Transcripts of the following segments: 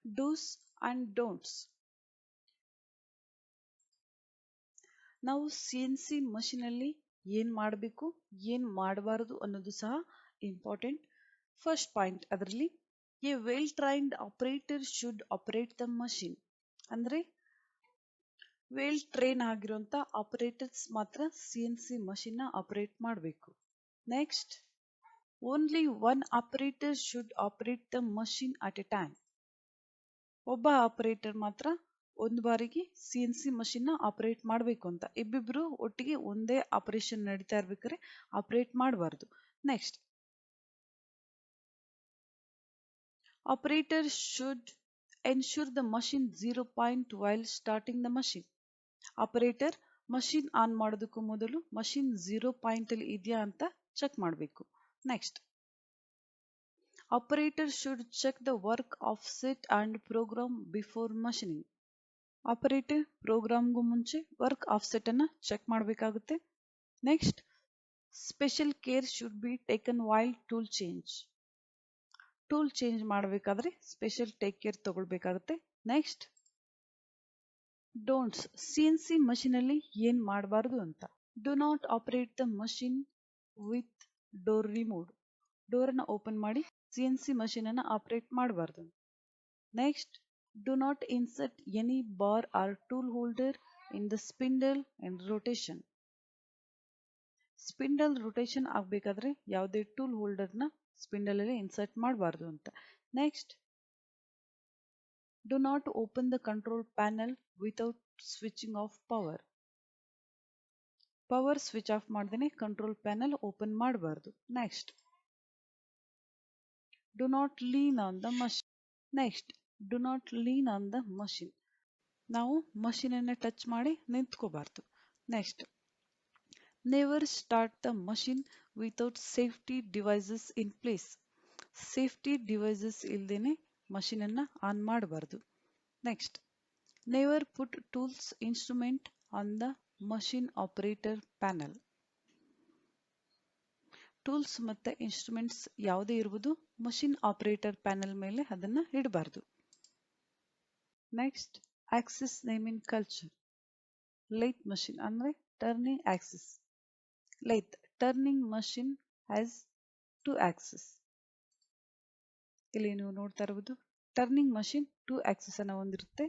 Dos and don'ts. ನಾವು CNC ಮಷೀನಲ್ಲಿ ಏನ್ ಮಾಡಬೇಕು ಏನ್ ಮಾಡಬಾರದು ಅನ್ನೋದು ಸಹ ಇಂಪಾರ್ಟೆಂಟ್. ಫಸ್ಟ್ ಪಾಯಿಂಟ್ ಅದರಲ್ಲಿ A well trained operator should operate the machine. ಅಂದ್ರೆ ವೆಲ್ ಟ್ರೈನ್ ಆಗಿರುವಂತ ಆಪರೇಟರ್ಸ್ ಮಾತ್ರ CNC ಮಷೀನ್ ನ ಆಪರೇಟ್ ಮಾಡಬೇಕು. Next, only one operator should operate the machine at A time. ಒಬ್ಬ ಆಪರೇಟರ್ ಮಾತ್ರ ಒಂದು ಬಾರಿಗೆ CNC ಮಷೀನ್ ನ ಆಪರೇಟ್ ಮಾಡಬೇಕು ಅಂತ. ಇಬ್ಬಿಬ್ರು ಒಟ್ಟಿಗೆ ಒಂದೇ ಆಪರೇಷನ್ ನಡೀತಾ ಇರ್ಬೇಕಾದ್ರೆ ಆಪರೇಟ್ ಮಾಡಬಾರ್ದು. Next, operator should ensure the machine 0 point while starting the machine. Operator machine on ಮಾಡೋದಕ್ಕೂ ಮೊದಲು ಮಷೀನ್ 0 ಪಾಯಿಂಟ್ ಅಲ್ಲಿ ಇದೆಯಾ ಅಂತ ಚೆಕ್ ಮಾಡಬೇಕು. Next, operator should check the work offset and program before machining. Operator ಪ್ರೋಗ್ರಾಮ್ಗೂ ಮುಂಚೆ ವರ್ಕ್ ಆಫ್ಸೆಟ್ ಅನ್ನ check ಮಾಡಬೇಕಾಗುತ್ತೆ. Next, special care should be taken while tool change. Tool change ಮಾಡಬೇಕಾದ್ರೆ ಸ್ಪೆಷಲ್ ಟೇಕ್ ಕೇರ್ ತಗೊಳ್ಬೇಕಾಗುತ್ತೆ. Next, don'ts. CNC ಮಷೀನ್ ಅಲ್ಲಿ ಏನ್ ಮಾಡಬಾರದು ಅಂತ. Do not operate the machine with door removed. Door ಅನ್ನ ಓಪನ್ ಮಾಡಿ CNC ಮಷೀನ್ ಅನ್ನ ಆಪರೇಟ್ ಮಾಡಬಾರದು. Next, do not insert any bar R tool holder in the spindle and rotation. Spindle rotation ಆಗಬೇಕಾದ್ರೆ ಯಾವುದೇ ಟೂಲ್ ಹೋಲ್ಡರ್ನ ಸ್ಪಿಂಡಲ್ ಅಲ್ಲಿ insert ಮಾಡಬಾರದು ಅಂತ. Next, do not open the control panel without switching off power. Power switch off ಮಾಡದೇನೆ control panel open ಮಾಡಬಾರದು. Next, do not lean on the machine. Next, do not lean on the machine. ನಾವು machine ಅನ್ನ touch ಮಾಡಿ ನಿಂತ್ಕೋಬಾರ್ದು. Next, never start the machine without safety devices in place. Safety devices ಇಲ್ದೇನೆ machine ಅನ್ನ on ಮಾಡಬಾರದು. Next, never put tools instrument on the machine operator panel. Tools ಮತ್ತೆ instruments ಯಾವುದೇ ಇರುವುದು ಮಷೀನ್ ಆಪರೇಟರ್ ಪ್ಯಾನಲ್ ಮೇಲೆ ಅದನ್ನ ಇಡಬಾರ್ದು. Next, axis naming culture. Lathe machine ಅಂದ್ರೆ turning axis. Lathe turning machine has 2 axis. ಇಲ್ಲಿ ನೀವು ನೋಡ್ತಾ ಇರಬಹುದು ಟರ್ನಿಂಗ್ ಮಷೀನ್ 2 ಆಕ್ಸಿಸ್ ಅನ್ನ ಹೊಂದಿರುತ್ತೆ,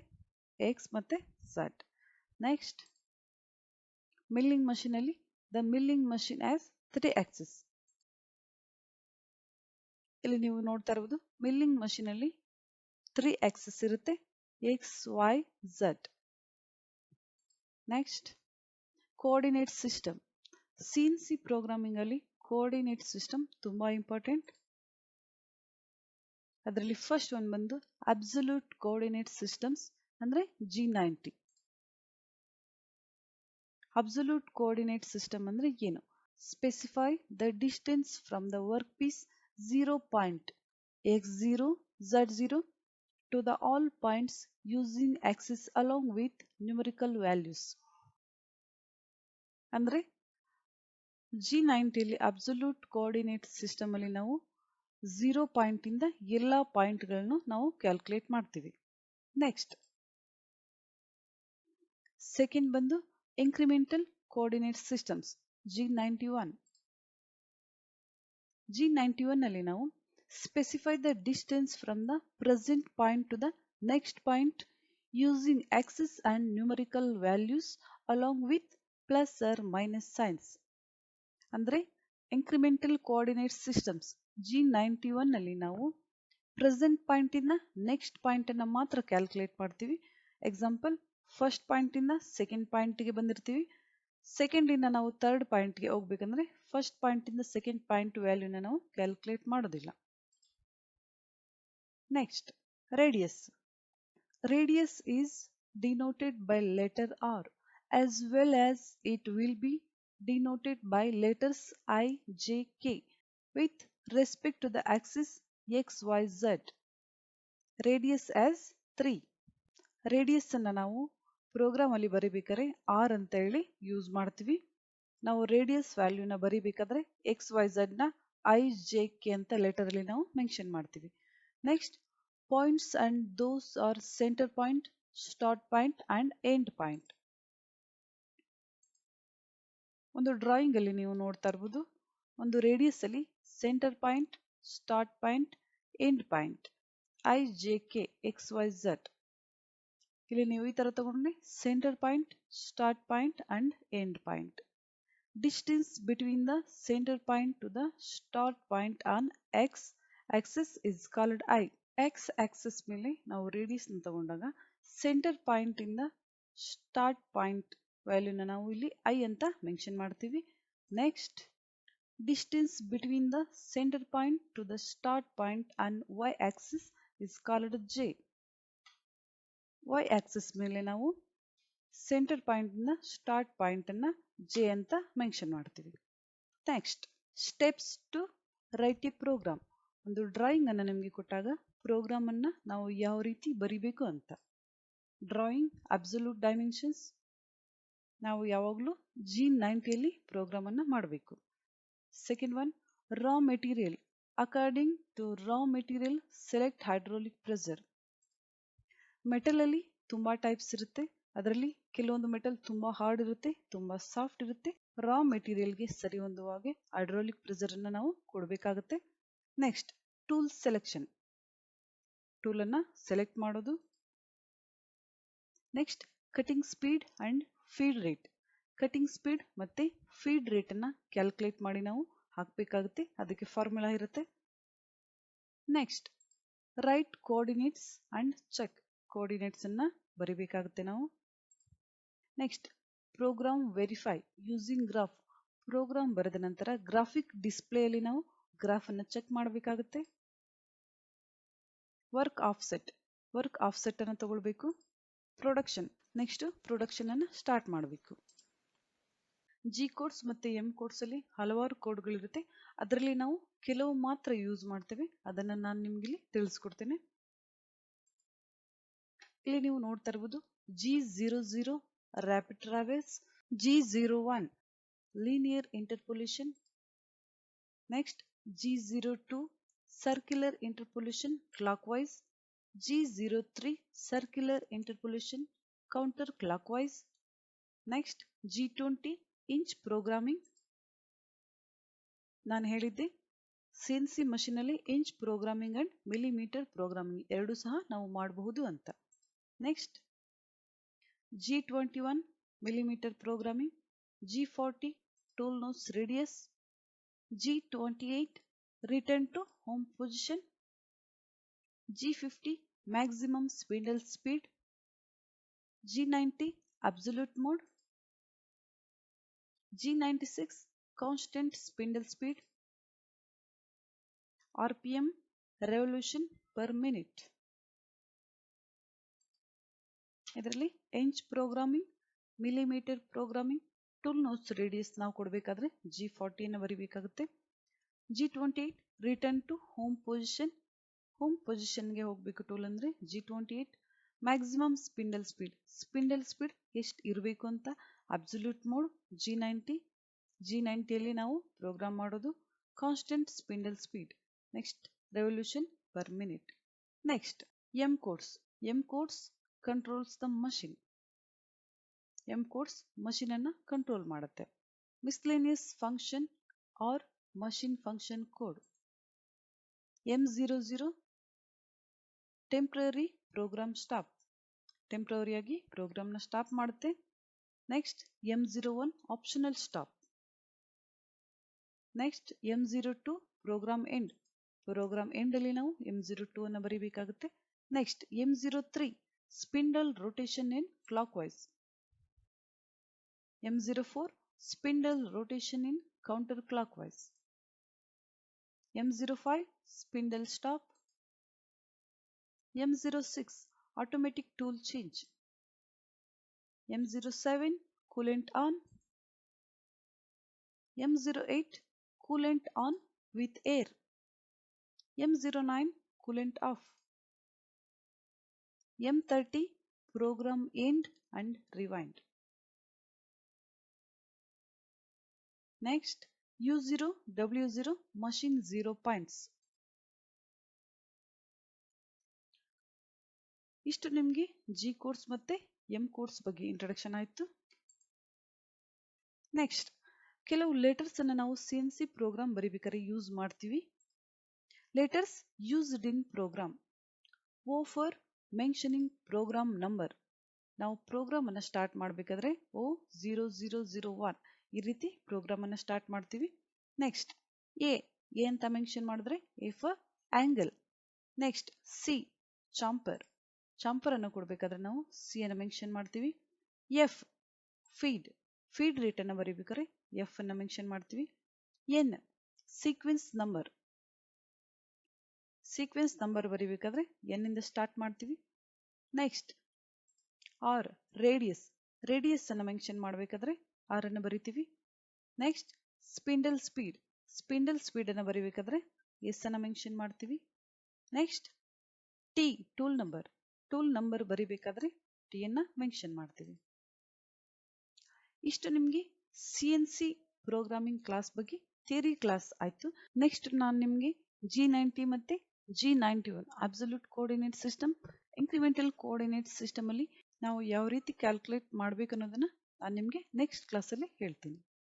ಎಕ್ಸ್ ಮತ್ತೆ ಝಡ್. ನೆಕ್ಸ್ಟ್, ಮಿಲ್ಲಿಂಗ್ ಮಷೀನ್ ಅಲ್ಲಿ the milling machine has 3 Axis. ಇಲ್ಲಿ ನೀವು ನೋಡ್ತಾ ಇರಬಹುದು ಮಿಲ್ಲಿಂಗ್ ಮಷೀನ್ ಅಲ್ಲಿ 3 ಆಕ್ಸಿಸ್ ಇರುತ್ತೆ, X Y Z. Next, coordinate system. CNC programming ಅಲ್ಲಿ ಕೋಆರ್ಡಿನೇಟ್ ಸಿಸ್ಟಮ್ ತುಂಬಾ ಇಂಪಾರ್ಟೆಂಟ್. ಅದರಲ್ಲಿ ಫಸ್ಟ್ ಒನ್ ಬಂದು ಅಬ್ಸಲ್ಯೂಟ್ ಕೋಆರ್ಡಿನೇಟ್ ಸಿಸ್ಟಮ್ಸ್ ಅಂದ್ರೆ G90. ಅಬ್ಸಲ್ಯೂಟ್ ಕೋಆರ್ಡಿನೇಟ್ ಸಿಸ್ಟಮ್ ಅಂದ್ರೆ ಏನು? Specify the distance from the work piece 0 point x0 z0 to the all points using axis along with numerical values. ಅಂದ್ರೆ G90 ಅಲ್ಲಿ absolute coordinate system ಅಲ್ಲಿ ನಾವು 0 point ಇಂದ ಎಲ್ಲಾ point ಗಳನ್ನು ನಾವು ಕ್ಯಾಲ್ಕುಲೇಟ್ ಮಾಡ್ತೀವಿ. ನೆಕ್ಸ್ಟ್, ಸೆಕೆಂಡ್ ಬಂದು incremental coordinate systems G91. G91 ಅಲ್ಲಿ ನಾವು specify the distance from the present point to the next point using axis and numerical values along with plus or minus signs. ಅಂದ್ರೆ incremental coordinate systems G91 ಅಲ್ಲಿ ನಾವು present point ಇಂದ next point ಅನ್ನ ಮಾತ್ರ calculate ಮಾಡ್ತೀವಿ. Example, first point ಇಂದ second point ಗೆ ಬಂದಿರ್ತೀವಿ, ಸೆಕೆಂಡ್ ಇಂದ ನಾವು ಥರ್ಡ್ ಪಾಯಿಂಟ್ ಗೆ ಹೋಗ್ಬೇಕಂದ್ರೆ ಫಸ್ಟ್ ಪಾಯಿಂಟ್ ಇಂದ ಸೆಕೆಂಡ್ ಪಾಯಿಂಟ್ ವ್ಯಾಲ್ಯೂನ ನಾವು ಕ್ಯಾಲ್ಕುಲೇಟ್ ಮಾಡೋದಿಲ್ಲ. Next, radius. Radius is denoted by letter R as well as it will be denoted by letters I, J, K with respect to the axis X, Y, Z. Radius as 3. Radius ಅನ್ನ ನಾವು program ಅಲ್ಲಿ ಬರೀಬೇಕಾದ್ರೆ R ಅಂತ ಹೇಳಿ use ಮಾಡ್ತೀವಿ. ನಾವು radius ವ್ಯಾಲ್ಯೂನ ಬರೀಬೇಕಾದ್ರೆ X Y Z ನ I J K ಅಂತ letter ಅಲ್ಲಿ ನಾವು ಮೆನ್ಷನ್ ಮಾಡ್ತೀವಿ. Next, Points and those are center point, start point and end point. ಒಂದು ಡ್ರಾಯಿಂಗ್ ಅಲ್ಲಿ ನೀವು ನೋಡ್ತಾ ಇರಬಹುದು ಒಂದು ರೇಡಿಯಸ್ ಅಲ್ಲಿ centre point, start point, end point I J K X Y Z. ಇಲ್ಲಿ ನೀವು ಈ ತರ ತಗೊಂಡ್ರೆ centre point, start point and end point. Distance between the center point to the start point on x axis is called I. X axis ಮೇಲೆ ನಾವು radius ತಗೊಂಡಾಗ centre point ಇಂದ start point ವ್ಯಾಲ್ಯೂನ ನಾವು ಇಲ್ಲಿ I ಅಂತ ಮೆನ್ಷನ್ ಮಾಡ್ತೀವಿ. Next distance between the centre point to the start point on y axis is called J. y axis ಮೇಲೆ ನಾವು ಸೆಂಟರ್ ಪಾಯಿಂಟ್ ಇಂದ ಸ್ಟಾರ್ಟ್ ಪಾಯಿಂಟ್ ಅನ್ನ ಜೆ ಅಂತ ಮೆನ್ಷನ್ ಮಾಡ್ತೀವಿ. Next steps to write a program. ಒಂದು ಡ್ರಾಯಿಂಗ್ ಅನ್ನ ನಿಮಗೆ ಕೊಟ್ಟಾಗ ಪ್ರೋಗ್ರಾಮ್ ಅನ್ನ ನಾವು ಯಾವ ರೀತಿ ಬರಿಬೇಕು ಅಂತ. ಡ್ರಾಯಿಂಗ್ ಅಬ್ಸಲ್ಯೂಟ್ ಡೈಮೆನ್ಷನ್ಸ್ ನಾವು ಯಾವಾಗಲೂ G90 ಪ್ರೋಗ್ರಾಮ್ ಅನ್ನ ಮಾಡಬೇಕು. Second one raw material. According to raw material select hydraulic pressure. Metal ಅಲ್ಲಿ ತುಂಬಾ ಟೈಪ್ಸ್ ಇರುತ್ತೆ. ಅದರಲ್ಲಿ ಕೆಲವೊಂದು ಮೆಟಲ್ ತುಂಬಾ ಹಾರ್ಡ್ ಇರುತ್ತೆ, ತುಂಬಾ ಸಾಫ್ಟ್ ಇರುತ್ತೆ. ರಾ ಮೆಟೀರಿಯಲ್ಗೆ ಸರಿ ಹೊಂದುವ ಹಾಗೆ ಹೈಡ್ರಾಲಿಕ್ ಪ್ರೆಷರ್ ಅನ್ನ ನಾವು ಕೊಡಬೇಕಾಗುತ್ತೆ. Next tool selection. ಟೂಲ್ ಅನ್ನ ಸೆಲೆಕ್ಟ್ ಮಾಡೋದು. Next cutting speed and feed rate. Cutting speed ಮತ್ತೆ ಫೀಡ್ ರೇಟ್ ಅನ್ನ ಕ್ಯಾಲ್ಕುಲೇಟ್ ಮಾಡಿ ನಾವು ಹಾಕಬೇಕಾಗುತ್ತೆ. ಅದಕ್ಕೆ ಫಾರ್ಮುಲಾ ಇರುತ್ತೆ. Next write coordinates and check. Coordinates ಅನ್ನ ಬರಿಬೇಕಾಗುತ್ತೆ ನಾವು. Next program verify using graph. Program ಬರೆದ ನಂತರ ಗ್ರಾಫಿಕ್ ಡಿಸ್ಪ್ಲೇ ಅಲ್ಲಿ ನಾವು ಗ್ರಾಫ್ ಅನ್ನ ಚೆಕ್ ಮಾಡಬೇಕಾಗುತ್ತೆ. Work offset. ವರ್ಕ್ ಆಫ್ಸೆಟ್ ಅನ್ನು ತಗೊಳ್ಬೇಕು. ಪ್ರೊಡಕ್ಷನ್. ನೆಕ್ಸ್ಟ್ ಪ್ರೊಡಕ್ಷನ್ ಅನ್ನ ಸ್ಟಾರ್ಟ್ ಮಾಡಬೇಕು. ಜಿ ಕೋಡ್ಸ್ ಮತ್ತೆ ಎಂ ಕೋಡ್ಸ್ ಅಲ್ಲಿ ಹಲವಾರು ಕೋಡ್ಗಳಿರುತ್ತೆ. ಅದರಲ್ಲಿ ನಾವು ಕೆಲವು ಮಾತ್ರ ಯೂಸ್ ಮಾಡ್ತೇವೆ. ಅದನ್ನ ನಾನು ನಿಮ್ಗೆ ಇಲ್ಲಿ ತಿಳಿಸ್ಕೊಡ್ತೇನೆ. ಇಲ್ಲಿ ನೀವು ನೋಡ್ತಾ ಇರಬಹುದು G00 rapid traverse, G01 linear interpolation, next G02 circular interpolation clockwise, G03 circular interpolation counterclockwise, next G20 inch programming. ನಾನು ಹೇಳಿದ್ದೆ CNC ಮಷೀನ್ ಅಲ್ಲಿ inch programming and millimetre programming ಎರಡು ಸಹ ನಾವು ಮಾಡಬಹುದು ಅಂತ. Next G21 millimeter programming, G40 tool nose radius, G28 return to home position, G50 maximum spindle speed, G90 absolute mode, G96 constant spindle speed, RPM revolution per minute. ಇದರಲ್ಲಿ inch programming, millimeter programming, tool nose radius ನಾವು ಕೊಡಬೇಕಾದ್ರೆ G40 ಅನ್ನು ಬರಿಬೇಕಾಗುತ್ತೆ. G28 return to home position. Home ಪೊಸಿಷನ್ಗೆ ಹೋಗಬೇಕು tool ಅಂದ್ರೆ G28. Maximum spindle speed. Spindle speed ಎಷ್ಟು ಇರಬೇಕು ಅಂತ ಅಬ್ಸಲ್ಯೂಟ್ ಮೋಡ್ G90. G90 ನಾವು ಪ್ರೋಗ್ರಾಮ್ ಮಾಡೋದು. Constant spindle speed. Next revolution per minute. Next M codes. M codes controls the machine. M codes machine ಅನ್ನ control ಮಾಡುತ್ತೆ. Miscellaneous function or machine function code. M00 temporary program stop. Temporary ಆಗಿ program ನ stop ಮಾಡುತ್ತೆ. Next M01 optional stop. Next M02 program end. Program end ಅಲ್ಲಿ ನಾವು M02 ಅನ್ನು ಬರೀಬೇಕಾಗುತ್ತೆ. Next M03 spindle rotation in clockwise. M04 spindle rotation in counterclockwise. M05 spindle stop. M06 automatic tool change. M07 coolant on. M08 coolant on with air. M09 coolant off. M30 program end and rewind. Next U0 W0 machine 0 points. ಇಷ್ಟು ನಿಮಗೆ G codes ಮತ್ತೆ M codes ಬಗ್ಗೆ introduction ಆಯಿತು. Next ಕೆಲವು letters ಅನ್ನು ನಾವು CNC program ಬರಿಬೇಕಾದ್ರೆ use ಮಾಡ್ತೀವಿ. Letters used in program. O for mentioning program number. ನಾವು ಪ್ರೋಗ್ರಾಮ್ ಅನ್ನು ಸ್ಟಾರ್ಟ್ ಮಾಡಬೇಕಾದ್ರೆ O0001 ಈ ರೀತಿ ಪ್ರೋಗ್ರಾಮ್ ಅನ್ನು ಸ್ಟಾರ್ಟ್ ಮಾಡ್ತೀವಿ. ನೆಕ್ಸ್ಟ್ ಎ ಅಂತ ಮೆನ್ಷನ್ ಮಾಡಿದ್ರೆ A for angle. Next C chamfer ಅನ್ನು ಕೊಡಬೇಕಾದ್ರೆ ನಾವು ಸಿ ಅನ್ನು ಮೆನ್ಷನ್ ಮಾಡ್ತೀವಿ. ಎಫ್ ಫೀಡ್ ರೇಟ್ ಅನ್ನು ಬರೀಬೇಕಾದ್ರೆ ಎಫ್ ಅನ್ನು ಮೆನ್ಷನ್ ಮಾಡ್ತೀವಿ. ಎನ್ ಸೀಕ್ವೆನ್ಸ್ ನಂಬರ್ ಬರೀಬೇಕಾದ್ರೆ ಎನ್ ಇಂದ ಸ್ಟಾರ್ಟ್ ಮಾಡ್ತೀವಿ. ನೆಕ್ಸ್ಟ್ ಆರ್ ರೇಡಿಯಸ್ ಅನ್ನು ಮೆನ್ಷನ್ ಮಾಡಬೇಕಾದ್ರೆ ಆರ್ ಅನ್ನು ಬರಿತೀವಿ. ನೆಕ್ಸ್ಟ್ ಸ್ಪಿಂಡಲ್ ಸ್ಪೀಡ್ ಅನ್ನು ಬರೀಬೇಕಾದ್ರೆ ಎಸ್ ಅನ್ನು ಮೆನ್ಷನ್ ಮಾಡ್ತೀವಿ. ನೆಕ್ಸ್ಟ್ ಟಿ ಟೂಲ್ ನಂಬರ್ ಬರೀಬೇಕಾದ್ರೆ ಟಿ ಅನ್ನ ಮೆನ್ಷನ್ ಮಾಡ್ತೀವಿ. ಇಷ್ಟು ನಿಮಗೆ CNC ಪ್ರೋಗ್ರಾಮಿಂಗ್ ಕ್ಲಾಸ್ ಬಗ್ಗೆ ಥಿಯರಿ ಕ್ಲಾಸ್ ಆಯ್ತು. ನೆಕ್ಸ್ಟ್ ನಾನು ನಿಮಗೆ G90 ಮತ್ತೆ G91 absolute coordinate system, incremental coordinate system ಅಲ್ಲಿ ನಾವು ಯಾವ ರೀತಿ ಕ್ಯಾಲ್ಕುಲೇಟ್ ಮಾಡಬೇಕು ಅನ್ನೋದನ್ನ ನಾನು ನಿಮಗೆ ನೆಕ್ಸ್ಟ್ ಕ್ಲಾಸಲ್ಲಿ ಹೇಳ್ತೀನಿ.